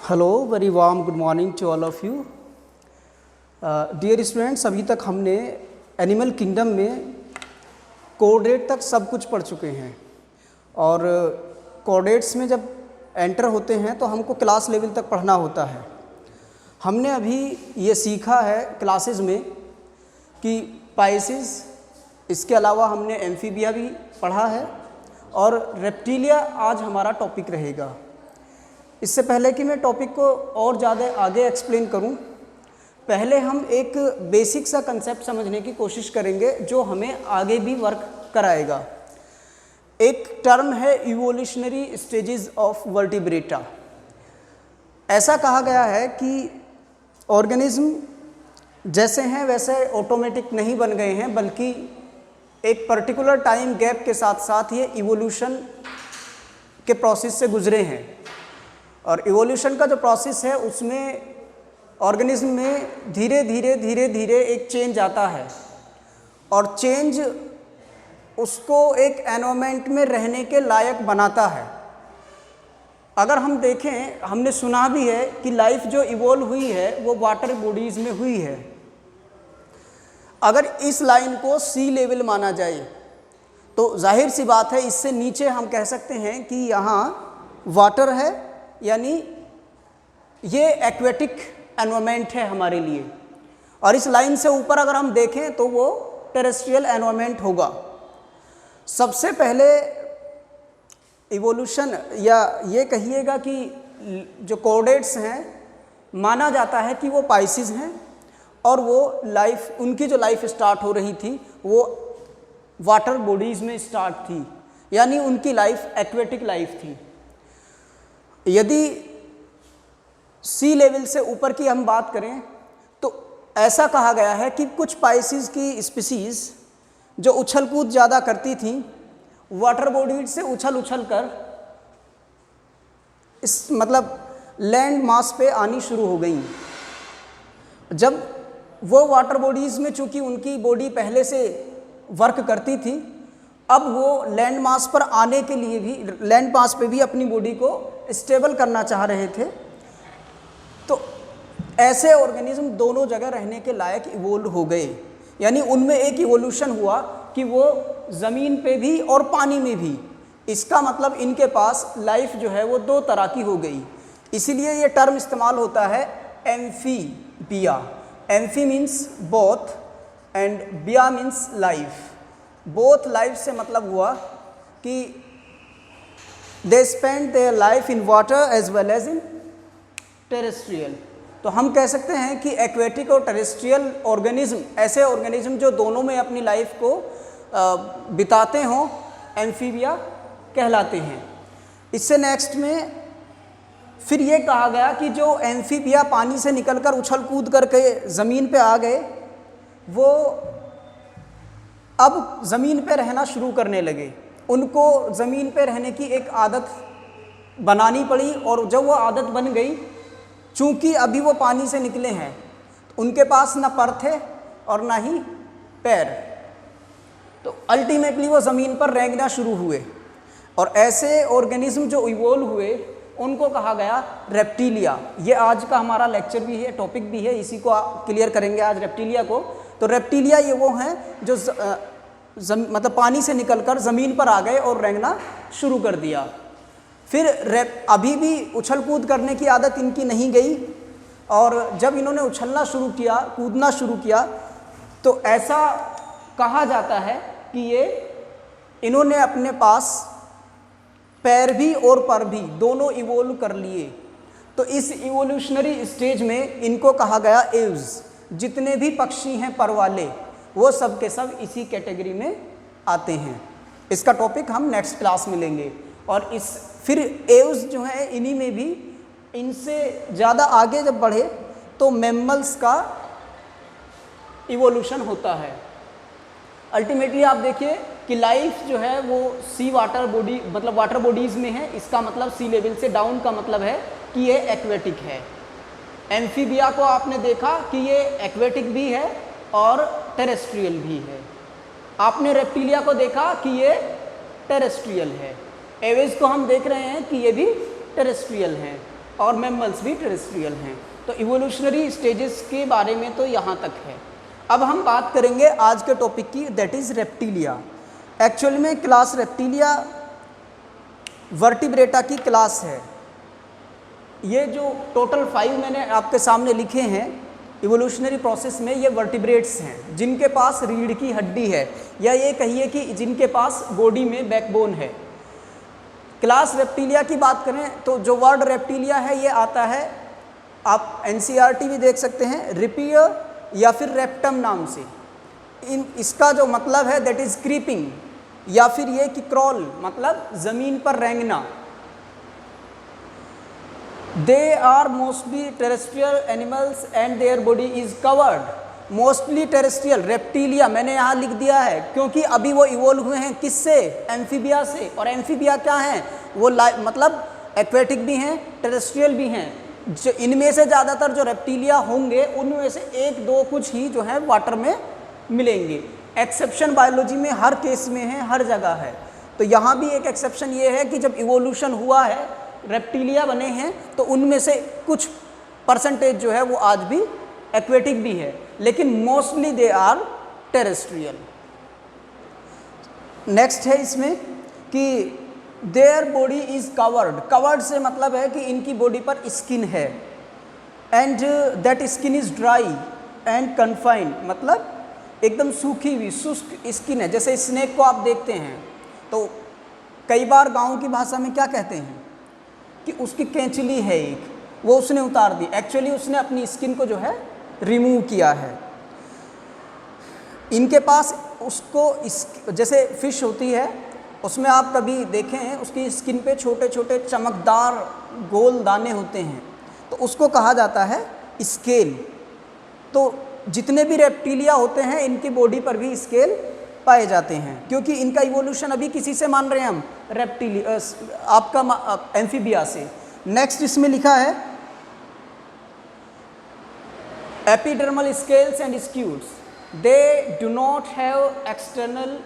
Hello, very warm good morning to all of you. Dear students, अभी तक हमने animal kingdom में coordinate तक सब कुछ पढ़ चुके हैं और कोऑर्डिनेट्स में जब एंटर होते हैं तो हमको क्लास लेवल तक पढ़ना होता है। हमने अभी ये सीखा है क्लासेस में कि पाइसिस, इसके अलावा हमने एम्फीबिया भी पढ़ा है और रेप्टिलिया आज हमारा टॉपिक रहेगा। इससे पहले कि मैं टॉपिक को और ज़्यादा आगे एक्सप्लेन करूं, पहले हम एक बेसिक सा कंसेप्ट समझने की कोशिश करेंगे जो हमें आगे भी वर्क कराएगा। एक टर्म है इवोल्यूशनरी स्टेजेस ऑफ वर्टिब्रेटा। ऐसा कहा गया है कि ऑर्गेनिज्म जैसे हैं वैसे ऑटोमेटिक नहीं बन गए हैं, बल्कि एक पर्टिकुलर टाइम गैप के साथ साथ ये इवोल्यूशन के प्रोसेस से गुजरे हैं। और इवोल्यूशन का जो प्रोसेस है उसमें ऑर्गेनिज्म में धीरे धीरे एक चेंज आता है और चेंज उसको एक एनवायरनमेंट में रहने के लायक बनाता है। अगर हम देखें, हमने सुना भी है कि लाइफ जो इवोल्व हुई है वो वाटर बॉडीज़ में हुई है। अगर इस लाइन को सी लेवल माना जाए तो जाहिर सी बात है इससे नीचे हम कह सकते हैं कि यहाँ वाटर है, यानी ये एक्वेटिक एनवायरनमेंट है हमारे लिए। और इस लाइन से ऊपर अगर हम देखें तो वो टेरेस्ट्रियल एनवायरनमेंट होगा। सबसे पहले इवोल्यूशन, या ये कहिएगा कि जो कोऑर्डिनेट्स हैं, माना जाता है कि वो पाइसिस हैं और वो लाइफ, उनकी जो लाइफ स्टार्ट हो रही थी वो वाटर बॉडीज़ में स्टार्ट थी, यानी उनकी लाइफ एक्वेटिक लाइफ थी। यदि सी लेवल से ऊपर की हम बात करें तो ऐसा कहा गया है कि कुछ पाइसिस की स्पीसीज़ जो उछल कूद ज़्यादा करती थीं, वाटर बॉडीज से उछल कर इस मतलब लैंड मास पे आनी शुरू हो गई। जब वो वाटर बॉडीज़ में चूँकि उनकी बॉडी पहले से वर्क करती थी, अब वो लैंड मास पर आने के लिए भी, लैंड मास पे भी अपनी बॉडी को स्टेबल करना चाह रहे थे। तो ऐसे ऑर्गेनिज्म दोनों जगह रहने के लायक इवोल्व हो गए, यानी उनमें एक इवोल्यूशन हुआ कि वो ज़मीन पे भी और पानी में भी। इसका मतलब इनके पास लाइफ जो है वो दो तरह की हो गई। इसीलिए ये टर्म इस्तेमाल होता है amphibia. Amphi means both and bia means life. Both life से मतलब हुआ कि they spend their life in water as well as in terrestrial. तो हम कह सकते हैं कि एक्वेटिक और टेरेस्ट्रियल ऑर्गेनिज्म, ऐसे ऑर्गेनिज्म जो दोनों में अपनी लाइफ को बिताते हों, एम्फीबिया कहलाते हैं। इससे नेक्स्ट में फिर ये कहा गया कि जो एम्फीबिया पानी से निकलकर उछल कूद करके ज़मीन पे आ गए, वो अब ज़मीन पे रहना शुरू करने लगे। उनको ज़मीन पे रहने की एक आदत बनानी पड़ी और जब वो आदत बन गई, चूँकि अभी वो पानी से निकले हैं, तो उनके पास ना पर थे और ना ही पैर, तो अल्टीमेटली वो ज़मीन पर रेंगना शुरू हुए। और ऐसे ऑर्गेनिज्म जो इवोल्व हुए उनको कहा गया रेप्टिलिया। ये आज का हमारा लेक्चर भी है, टॉपिक भी है, इसी को क्लियर करेंगे आज, रेप्टिलिया को। तो रेप्टिलिया ये वो हैं जो मतलब पानी से निकलकर ज़मीन पर आ गए और रेंगना शुरू कर दिया। फिर अभी भी उछल कूद करने की आदत इनकी नहीं गई, और जब इन्होंने उछलना शुरू किया, कूदना शुरू किया, तो ऐसा कहा जाता है कि ये इन्होंने अपने पास पैर भी और पर भी दोनों इवोल्व कर लिए। तो इस इवोल्यूशनरी स्टेज में इनको कहा गया एव्स। जितने भी पक्षी हैं पर वाले, वो सब के सब इसी कैटेगरी में आते हैं। इसका टॉपिक हम नेक्स्ट क्लास में लेंगे। और इस फिर एव्स जो है, इन्हीं में भी इनसे ज़्यादा आगे जब बढ़े तो मैमल्स का इवोल्यूशन होता है। अल्टीमेटली आप देखिए कि लाइफ जो है वो सी वाटर बॉडी, मतलब वाटर बॉडीज़ में है। इसका मतलब सी लेवल से डाउन का मतलब है कि ये एक्वेटिक है। एम्फीबिया को आपने देखा कि ये एक्वेटिक भी है और टेरेस्ट्रियल भी है। आपने रेप्टिलिया को देखा कि ये टेरेस्ट्रियल है। एवेज को हम देख रहे हैं कि ये भी टेरेस्ट्रियल हैं। और मैमल्स भी टेरेस्ट्रियल हैं। तो इवोल्यूशनरी स्टेजेस के बारे में तो यहाँ तक है। अब हम बात करेंगे आज के टॉपिक की, दैट इज़ रेप्टिलिया। एक्चुअल में क्लास रेप्टिलिया वर्टिब्रेटा की क्लास है। ये जो टोटल 5 मैंने आपके सामने लिखे हैं इवोल्यूशनरी प्रोसेस में, ये वर्टिब्रेट्स हैं जिनके पास रीढ़ की हड्डी है, या ये कहिए कि जिनके पास बॉडी में बैकबोन है। क्लास रेप्टिलिया की बात करें तो जो वर्ड रेप्टिलिया है ये आता है, आप एनसीईआरटी भी देख सकते हैं, रिपियर या फिर रेप्टम नाम से। इसका जो मतलब है दैट इज़ क्रीपिंग, या फिर ये कि क्रॉल मतलब ज़मीन पर रेंगना। They are mostly terrestrial animals and their body is covered. Mostly terrestrial reptilia मैंने यहाँ लिख दिया है क्योंकि अभी वो इवोल्व हुए हैं किससे? एम्फीबिया से। और एम्फीबिया क्या हैं? वो मतलब एक्वेटिक भी हैं, टेरेस्ट्रियल भी हैं। जो इनमें से ज़्यादातर जो रेप्टिलिया होंगे उनमें से 1-2 कुछ ही जो है वाटर में मिलेंगे। एक्सेप्शन बायोलॉजी में हर केस में है, हर जगह है। तो यहाँ भी एक एक्सेप्शन ये है कि जब इवोल्यूशन हुआ है, रेप्टिलिया बने हैं, तो उनमें से कुछ परसेंटेज जो है वो आज भी एक्वेटिक भी है, लेकिन mostly they are terrestrial. Next है इसमें कि their body is covered. Covered से मतलब है कि इनकी बॉडी पर स्किन है, and that skin is dry and confined, मतलब एकदम सूखी हुई शुष्क स्किन है। जैसे स्नेक को आप देखते हैं तो कई बार गाँव की भाषा में क्या कहते हैं कि उसकी कैंचली है एक, वो उसने उतार दी। एक्चुअली उसने अपनी स्किन को जो है रिमूव किया है। इनके पास उसको जैसे फिश होती है, उसमें आप कभी देखें हैं उसकी स्किन पे छोटे छोटे चमकदार गोल दाने होते हैं, तो उसको कहा जाता है स्केल। तो जितने भी रेप्टिलिया होते हैं इनकी बॉडी पर भी स्केल पाए जाते हैं, क्योंकि इनका इवोल्यूशन अभी किसी से मान रहे हैं हम? रेप्टिलिया, आपका एम्फीबिया से। नेक्स्ट इसमें लिखा है epidermal scales and scutes, they do not have external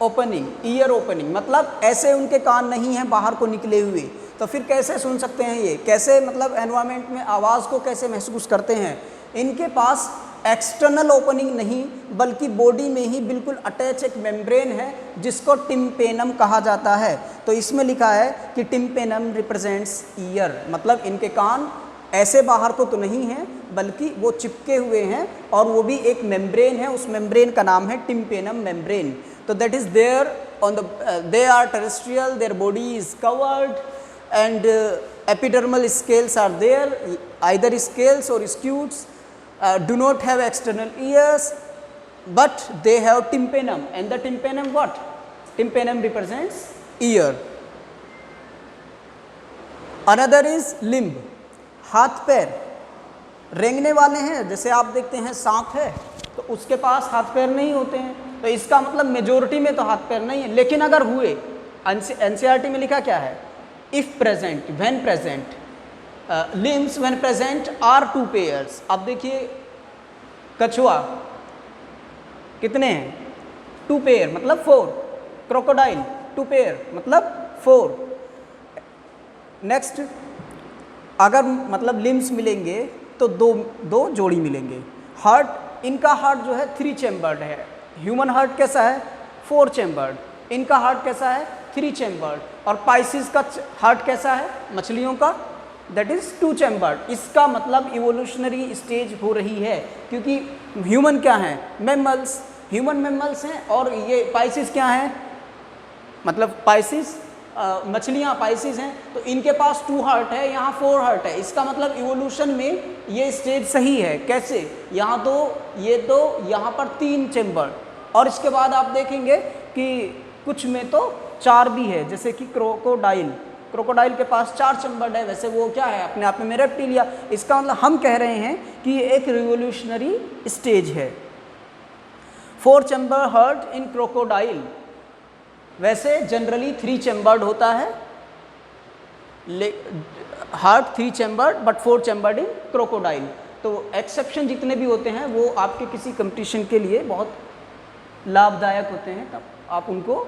opening, year opening, मतलब ऐसे उनके कान नहीं हैं बाहर को निकले हुए। तो फिर कैसे सुन सकते हैं ये? कैसे मतलब एनवायरनमेंट में आवाज़ को कैसे महसूस करते हैं? इनके पास एक्सटर्नल ओपनिंग नहीं बल्कि बॉडी में ही बिल्कुल अटैच एक मेम्ब्रेन है जिसको टिम्पेनम कहा जाता है। तो इसमें लिखा है कि टिम्पेनम रिप्रेजेंट्स ईयर, मतलब इनके कान ऐसे बाहर को तो नहीं हैं बल्कि वो चिपके हुए हैं, और वो भी एक मेम्ब्रेन है, उस मेम्ब्रेन का नाम है टिम्पेनम मेम्ब्रेन। तो that is there on the, they are terrestrial, their body is covered and epidermal scales are there, either scales or scutes, do not have external ears, but they have tympanum, and the tympanum what? Tympanum represents ear. Another is limb, हाथ पैर रेंगने वाले हैं। जैसे आप देखते हैं सांप है तो उसके पास हाथ पैर नहीं होते हैं, तो इसका मतलब मेजोरिटी में तो हाथ पैर नहीं है, लेकिन अगर हुए, एनसीईआरटी में लिखा क्या है? If present, when present, limbs when present are 2 pairs. अब देखिए कछुआ कितने हैं? 2 पेयर मतलब 4। क्रोकोडाइल 2 पेयर मतलब 4। नेक्स्ट, अगर मतलब लिम्स मिलेंगे तो दो जोड़ी मिलेंगे। हार्ट, इनका हार्ट जो है 3 चैम्बर्ड है। ह्यूमन हार्ट कैसा है? 4 चैम्बर्ड। इनका हार्ट कैसा है? 3 चैम्बर्ड। और पाइसिस का हार्ट कैसा है मछलियों का? That is 2 chambered. इसका मतलब इवोल्यूशनरी स्टेज हो रही है, क्योंकि ह्यूमन क्या हैं? मैमल्स, ह्यूमन मैमल्स हैं, और ये पाइसिस क्या हैं? मतलब पाइसिस मछलियाँ पाइसिस हैं, तो इनके पास 2 हार्ट है, यहाँ 4 हार्ट है। इसका मतलब इवोल्यूशन में ये स्टेज सही है। कैसे? यहाँ 2, ये 2, यहाँ पर 3 चैम्बर। और इसके बाद आप देखेंगे कि कुछ में तो 4 भी है, जैसे कि क्रोकोडाइल के पास 4 चैम्बर है। वैसे वो क्या है? अपने आप में रेप्टिलिया। इसका मतलब हम कह रहे हैं कि ये एक रिवोल्यूशनरी स्टेज है। 4 चैम्बर हार्ट इन क्रोकोडाइल। वैसे जनरली 3 चैम्बर्ड होता है, heart 3 chambered but 4 chambered in crocodile. तो एक्सेप्शन जितने भी होते हैं वो आपके किसी कंपटीशन के लिए बहुत लाभदायक होते हैं, तब आप उनको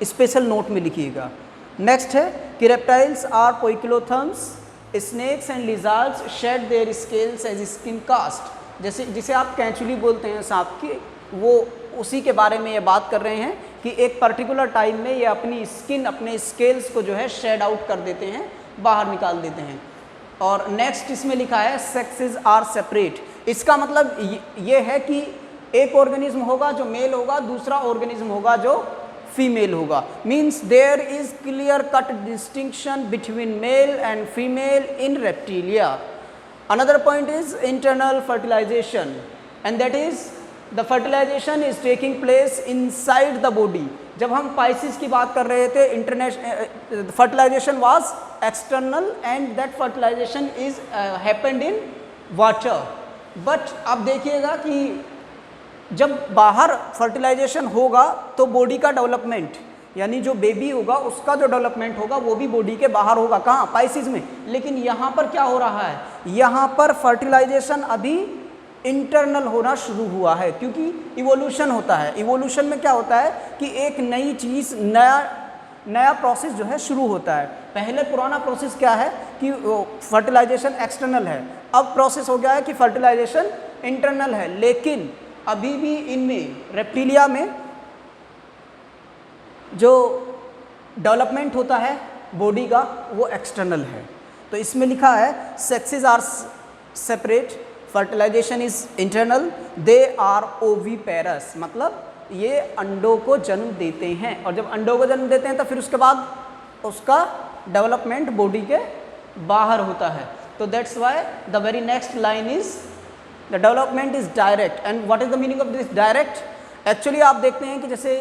स्पेशल नोट में लिखिएगा। नेक्स्ट है कि reptiles are poikilotherms snakes and lizards shed their scales as skin cast, जैसे जिसे आप कैंचुली बोलते हैं सांप की, वो उसी के बारे में ये बात कर रहे हैं कि एक पर्टिकुलर टाइम में ये अपनी स्किन, अपने स्केल्स को जो है शेड आउट कर देते हैं, बाहर निकाल देते हैं। और नेक्स्ट इसमें लिखा है सेक्सेस आर सेपरेट, इसका मतलब ये है कि एक ऑर्गेनिज्म होगा जो मेल होगा, दूसरा ऑर्गेनिज्म होगा जो फीमेल होगा। Means there is clear cut distinction between male and female in reptilia. Another point is internal fertilisation and that is the fertilisation is taking place inside the body. जब हम Pisces की बात कर रहे थे, international fertilisation was external and that fertilisation is happened in water. But अब देखिएगा कि जब बाहर फर्टिलाइजेशन होगा तो बॉडी का डेवलपमेंट, यानी जो बेबी होगा उसका जो डेवलपमेंट होगा वो भी बॉडी के बाहर होगा, कहाँ, पाइसिस में। लेकिन यहाँ पर क्या हो रहा है, यहाँ पर फर्टिलाइजेशन अभी इंटरनल होना शुरू हुआ है, क्योंकि इवोल्यूशन होता है। इवोल्यूशन में क्या होता है कि एक नई चीज़, नया प्रोसेस जो है शुरू होता है। पहले पुराना प्रोसेस क्या है कि फर्टिलाइजेशन एक्सटर्नल है, अब प्रोसेस हो गया है कि फर्टिलाइजेशन इंटरनल है। लेकिन अभी भी इनमें रेप्टिलिया में जो डेवलपमेंट होता है बॉडी का वो एक्सटर्नल है। तो इसमें लिखा है sexes are separate, fertilisation is internal, they are oviparous, मतलब ये अंडों को जन्म देते हैं, और जब अंडों को जन्म देते हैं तो फिर उसके बाद उसका डेवलपमेंट बॉडी के बाहर होता है। तो that's why the very next line is the development is direct. And what is the meaning of this direct? Actually आप देखते हैं कि जैसे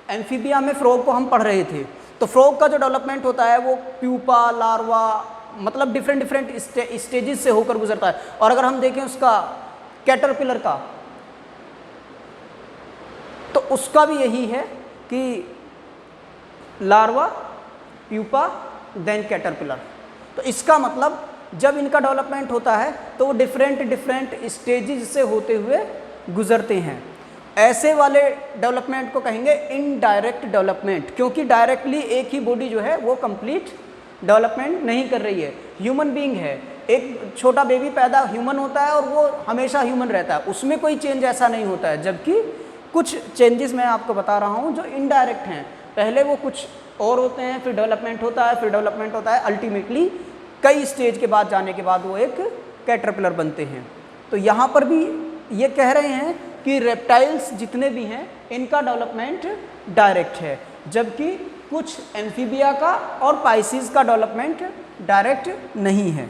एम्फीबिया में फ्रॉग को हम पढ़ रहे थे, तो फ्रॉग का जो डेवलपमेंट होता है वो प्यूपा, लार्वा, मतलब डिफरेंट स्टेजेस से होकर गुजरता है। और अगर हम देखें उसका कैटरपिलर का, तो उसका भी यही है कि लार्वा, प्यूपा, देन कैटरपिलर। तो इसका मतलब जब इनका डेवलपमेंट होता है तो वो डिफरेंट स्टेजेस से होते हुए गुजरते हैं। ऐसे वाले डेवलपमेंट को कहेंगे इनडायरेक्ट डेवलपमेंट, क्योंकि डायरेक्टली एक ही बॉडी जो है वो कंप्लीट डेवलपमेंट नहीं कर रही है। ह्यूमन बीइंग है, एक छोटा बेबी पैदा ह्यूमन होता है और वो हमेशा ह्यूमन रहता है, उसमें कोई चेंज ऐसा नहीं होता है। जबकि कुछ चेंजेस मैं आपको बता रहा हूँ जो इनडायरेक्ट हैं, पहले वो कुछ और होते हैं, फिर डेवलपमेंट होता है, फिर डेवलपमेंट होता है, अल्टीमेटली कई स्टेज के बाद जाने के बाद वो एक कैटरपिलर बनते हैं। तो यहाँ पर भी ये कह रहे हैं कि रेप्टाइल्स जितने भी हैं इनका डेवलपमेंट डायरेक्ट है, जबकि कुछ एम्फीबिया का और पाइसिस का डेवलपमेंट डायरेक्ट नहीं है,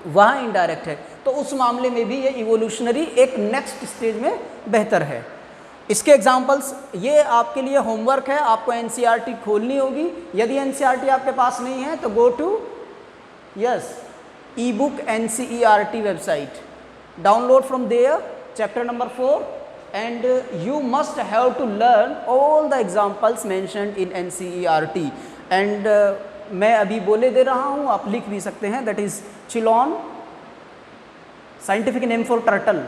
वहाँ इनडायरेक्ट है। तो उस मामले में भी ये इवोल्यूशनरी एक नेक्स्ट स्टेज में बेहतर है। इसके एग्जाम्पल्स ये आपके लिए होमवर्क है, आपको एनसीईआरटी खोलनी होगी। यदि एनसीईआरटी आपके पास नहीं है तो go to e book NCERT website, download from there chapter number 4 and you must have to learn all the examples mentioned in NCERT and मैं अभी बोले दे रहा हूँ, आप लिख भी सकते हैं। that is Chilon, scientific name for turtle,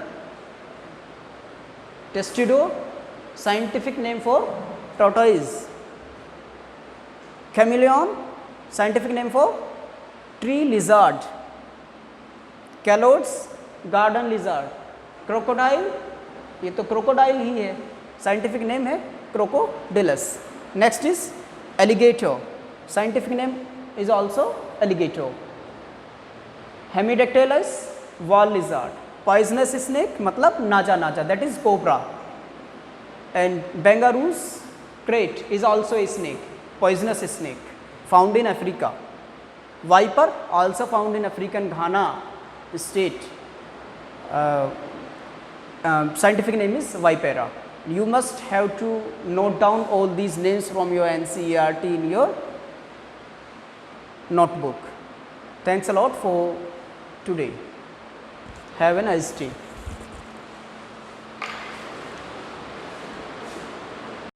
Testudo, scientific name for tortoise, Chameleon, scientific name for tree lizard, Calotes, garden lizard, crocodile, ये तो क्रोकोडाइल ही है, साइंटिफिक नेम है crocodylus. Next is alligator, scientific name is also alligator. Hemidactylus, wall lizard. Poisonous snake मतलब naja naja, that is cobra. And bungarus krait is also a snake, poisonous snake, found in Africa. Viper also found in African Ghana state. Scientific name is Vipera. You must have to note down all these names from your NCERT in your notebook. Thanks a lot for today. Have a nice day.